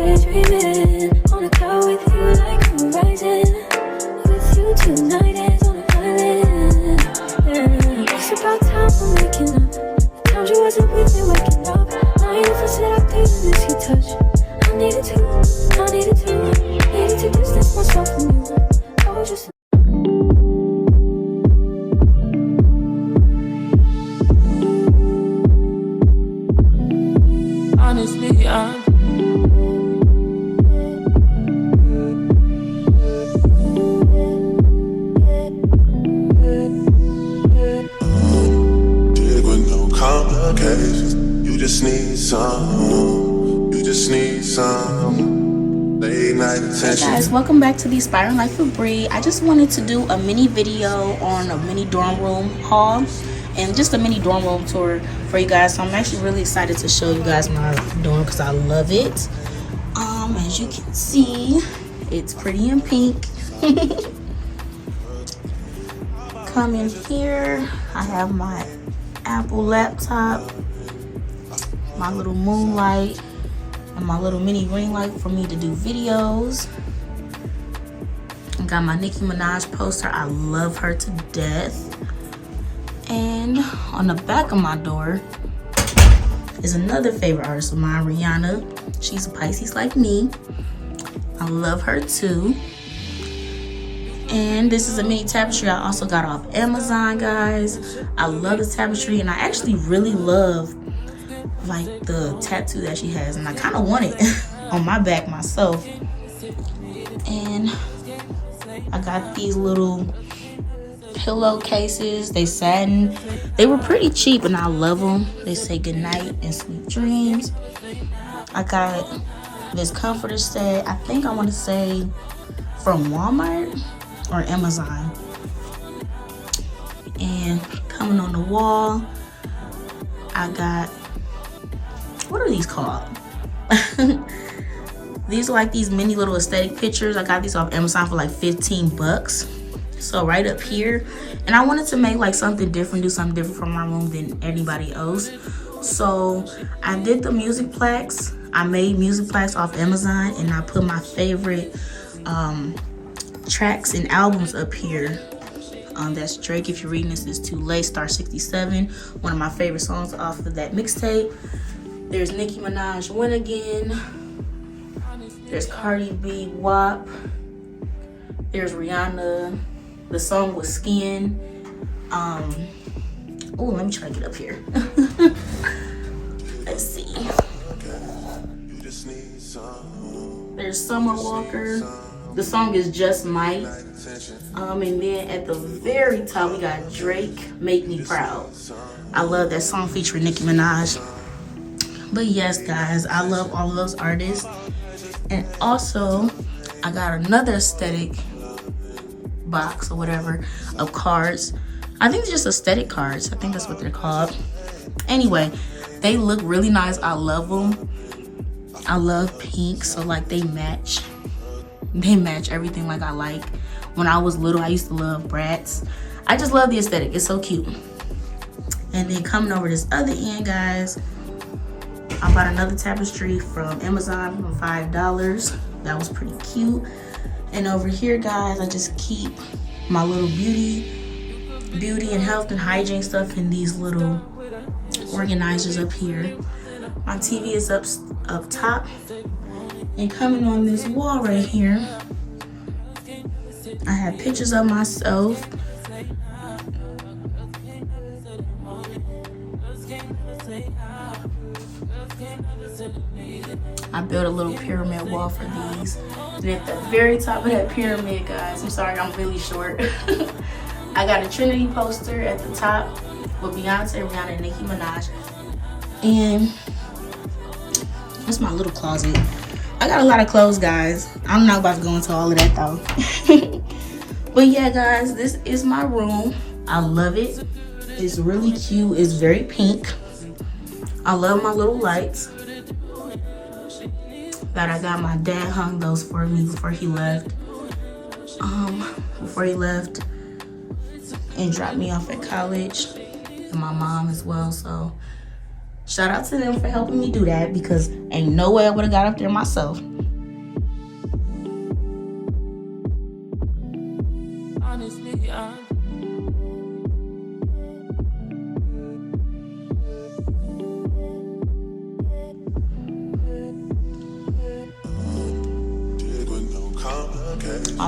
daydreaming on a cloud with you like horizon. With you tonight is on an island. Yeah. It's about time we're making up. The times you wasn't with me waking up. Now you never said I didn't miss your touch. I needed to distance myself from you. I was just honestly, dig with no complications. You just need some. You just need some late night attention. Hey guys, welcome back to the Aspiring Life with Bree. I just wanted to do a mini video on a mini dorm room haul and just a mini dorm room tour for you guys. So I'm actually really excited to show you guys my dorm because I love it. As you can see, it's pretty in pink. Come in here, I have my Apple laptop, my little moonlight, and my little mini ring light for me to do videos. I got my Nicki Minaj poster. I love her to death. And on the back of my door is another favorite artist of mine, Briana. She's a Pisces like me. I love her too. And this is a mini tapestry I also got off Amazon, guys. I love this tapestry, and I actually really love like the tattoo that she has, and I kind of want it on my back myself. And I got these little pillowcases. They satin. They were pretty cheap, and I love them. They say goodnight and sweet dreams. I got this comforter set. I think I want to say from Walmart or Amazon. And coming on the wall, I got, what are these called? These are like these mini little aesthetic pictures. I got these off Amazon for like 15 bucks. So right up here, and I wanted to make like something different, do something different from my room than anybody else. So I did the music plaques. I made music plaques off Amazon, and I put my favorite tracks and albums up here. That's Drake, If You're Reading This Is Too Late, Star 67, one of my favorite songs off of that mixtape. There's Nicki Minaj, Win Again. There's Cardi B, WAP. There's Rihanna. The song was Skin. Oh, let me try to get up here. Let's see. There's Summer Walker. The song is Just Might. And then at the very top, we got Drake, Make Me Proud. I love that song featuring Nicki Minaj. But yes, guys, I love all of those artists. And also, I got another aesthetic box or whatever of cards. I think it's just aesthetic cards. I think that's what they're called. Anyway, they look really nice. I love them. I love pink, so like they match. They match everything like I like. When I was little, I used to love Bratz. I just love the aesthetic. It's so cute. And then coming over this other end, guys, I bought another tapestry from Amazon for $5. That was pretty cute. And over here, guys, I just keep my little beauty and health and hygiene stuff in these little organizers up here. My TV is up top. And coming on this wall right here, I have pictures of myself. I built a little pyramid wall for these. And at the very top of that pyramid, guys, I'm sorry, I'm really short. I got a Trinity poster at the top with Beyonce, Rihanna, and Nicki Minaj. And that's my little closet. I got a lot of clothes, guys. I'm not about to go into all of that though. But yeah, guys, this is my room. I love it. It's really cute. It's very pink. I love my little lights that I got. My dad hung those for me before he left. And dropped me off at college, and my mom as well. So shout out to them for helping me do that, because Ain't no way I would have got up there myself. Honestly,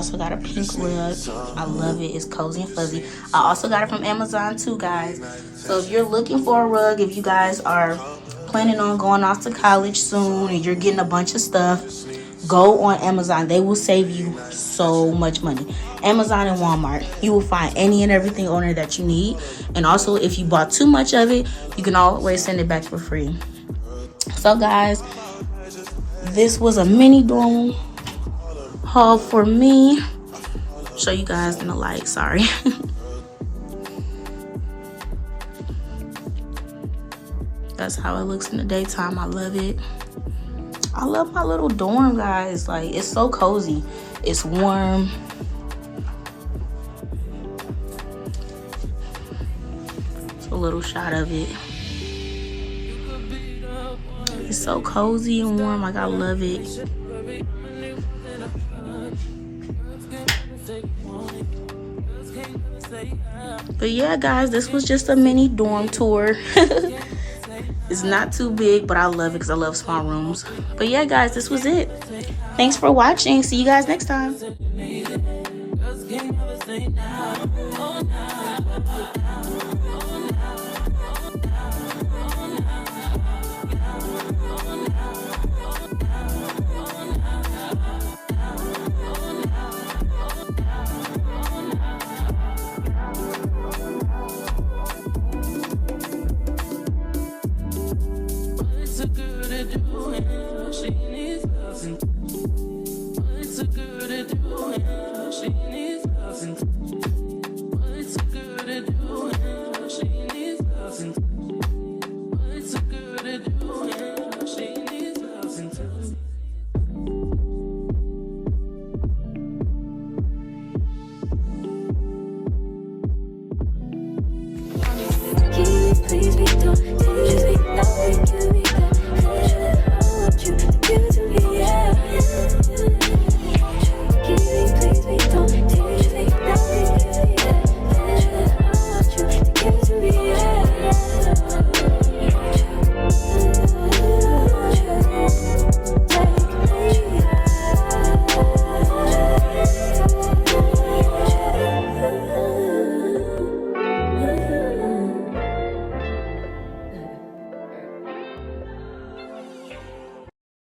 also got a pink rug. I love it. It's cozy and fuzzy. I also got it from Amazon too, guys. So if you're looking for a rug, if you guys are planning on going off to college soon and you're getting a bunch of stuff, go on Amazon. They will save you so much money. Amazon and Walmart, you will find any and everything on there that you need. And also, if you bought too much of it, you can always send it back for free. So guys, this was a mini dorm haul for me. Show you guys in the light, sorry. That's how it looks in the daytime. I love it. I love my little dorm, guys. Like, it's so cozy. It's warm. It's a little shot of it. It's so cozy and warm. Like, I love it. But yeah, guys, this was just a mini dorm tour. It's not too big, but I love it because I love small rooms. But yeah, guys, this was it. Thanks for watching. See you guys next time.